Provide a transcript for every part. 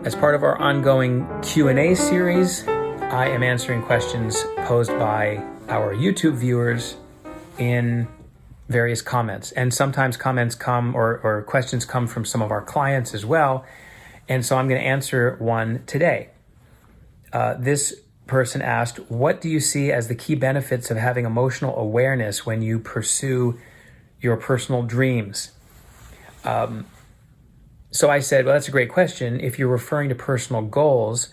As part of our ongoing Q&A series, I am answering questions posed by our YouTube viewers in various comments. And sometimes comments come or questions come from some of our clients as well. And so I'm going to answer one today. This person asked, what do you see as the key benefits of having emotional awareness when you pursue your personal dreams? So I said, well, that's a great question. If you're referring to personal goals,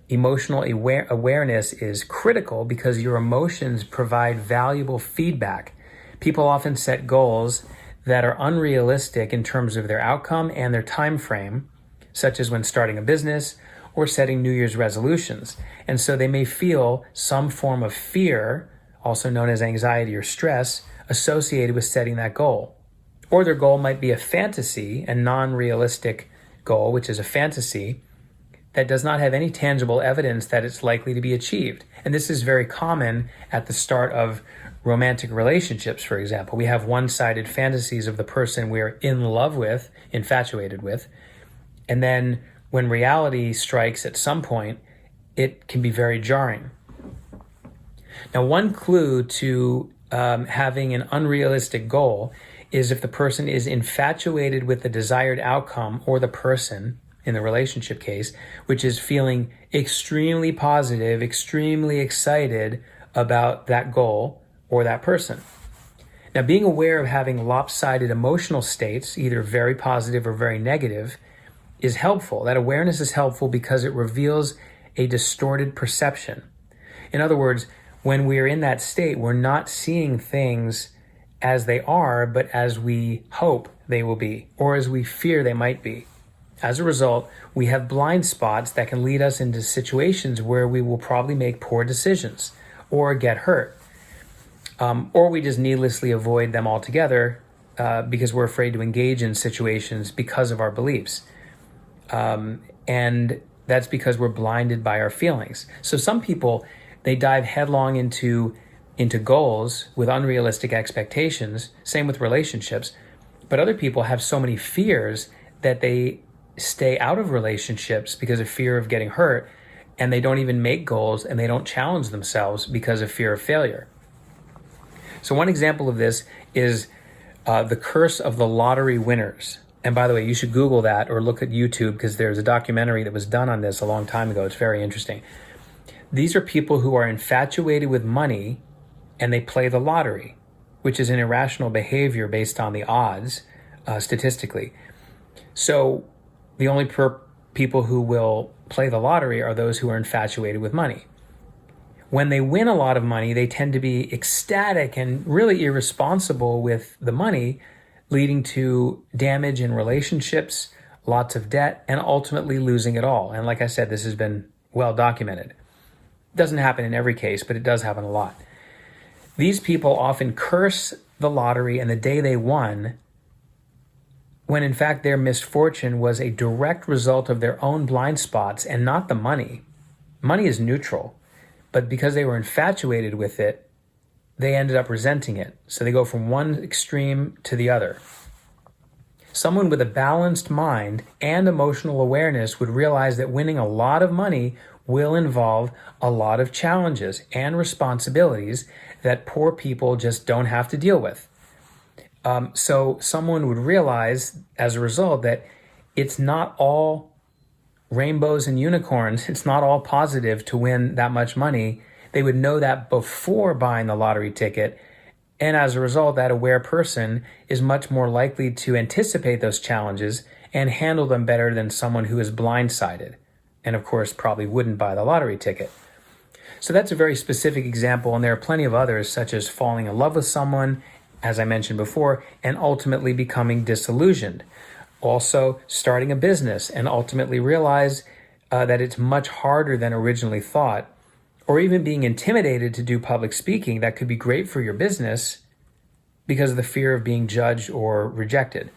emotional awareness is critical because your emotions provide valuable feedback. People often set goals that are unrealistic in terms of their outcome and their time frame, such as when starting a business or setting New Year's resolutions. And so they may feel some form of fear, also known as anxiety or stress, associated with setting that goal. Or their goal might be a fantasy, a non-realistic goal, which is a fantasy that does not have any tangible evidence that it's likely to be achieved. And this is very common at the start of romantic relationships, for example. We have one-sided fantasies of the person we're in love with, infatuated with, and then when reality strikes at some point, it can be very jarring. Now, one clue to having an unrealistic goal is if the person is infatuated with the desired outcome or the person, in the relationship case, which is feeling extremely positive, extremely excited about that goal or that person. Now, being aware of having lopsided emotional states, either very positive or very negative, is helpful. That awareness is helpful because it reveals a distorted perception. In other words, when we're in that state, we're not seeing things as they are, but as we hope they will be, or as we fear they might be. As a result, we have blind spots that can lead us into situations where we will probably make poor decisions or get hurt. Or we just needlessly avoid them altogether because we're afraid to engage in situations because of our beliefs. And that's because we're blinded by our feelings. So some people, they dive headlong into goals with unrealistic expectations, same with relationships, but other people have so many fears that they stay out of relationships because of fear of getting hurt, and they don't even make goals and they don't challenge themselves because of fear of failure. So one example of this is the curse of the lottery winners. And by the way, you should Google that or look at YouTube because there's a documentary that was done on this a long time ago. It's very interesting. These are people who are infatuated with money and they play the lottery, which is an irrational behavior based on the odds, statistically. So the only people who will play the lottery are those who are infatuated with money. When they win a lot of money, they tend to be ecstatic and really irresponsible with the money, leading to damage in relationships, lots of debt, and ultimately losing it all. And like I said, this has been well documented. It doesn't happen in every case, but it does happen a lot. These people often curse the lottery and the day they won, when in fact their misfortune was a direct result of their own blind spots and not the money. Money is neutral, but because they were infatuated with it, they ended up resenting it. So they go from one extreme to the other. Someone with a balanced mind and emotional awareness would realize that winning a lot of money will involve a lot of challenges and responsibilities that poor people just don't have to deal with. So someone would realize as a result that it's not all rainbows and unicorns. It's not all positive to win that much money. They would know that before buying the lottery ticket. And as a result, that aware person is much more likely to anticipate those challenges and handle them better than someone who is blindsided. And of course, probably wouldn't buy the lottery ticket. So that's a very specific example. And there are plenty of others, such as falling in love with someone, as I mentioned before, and ultimately becoming disillusioned. Also, starting a business and ultimately realize that it's much harder than originally thought, or even being intimidated to do public speaking that could be great for your business because of the fear of being judged or rejected.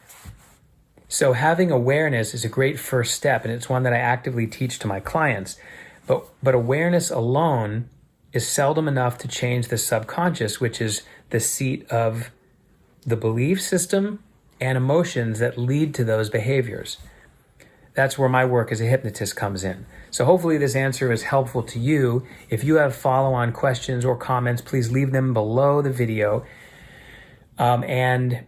So having awareness is a great first step, and it's one that I actively teach to my clients. But awareness alone is seldom enough to change the subconscious, which is the seat of the belief system and emotions that lead to those behaviors. that's where my work as a hypnotist comes in. So hopefully this answer is helpful to you. If you have follow-on questions or comments, please leave them below the video. And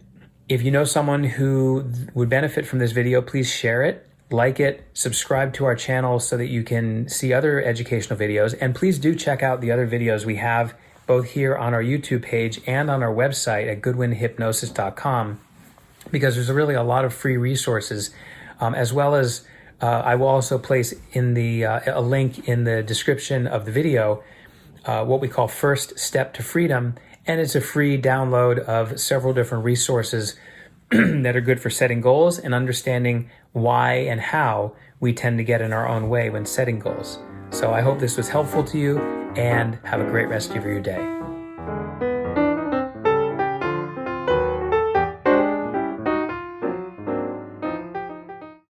if you know someone who would benefit from this video, please share it, like it, subscribe to our channel so that you can see other educational videos. And please do check out the other videos we have both here on our YouTube page and on our website at goodwinhypnosis.com, because there's really a lot of free resources, as well as I will also place in a link in the description of the video what we call First Step to Freedom. And it's a free download of several different resources that are good for setting goals and understanding why and how we tend to get in our own way when setting goals. So I hope this was helpful to you, and have a great rest of your day.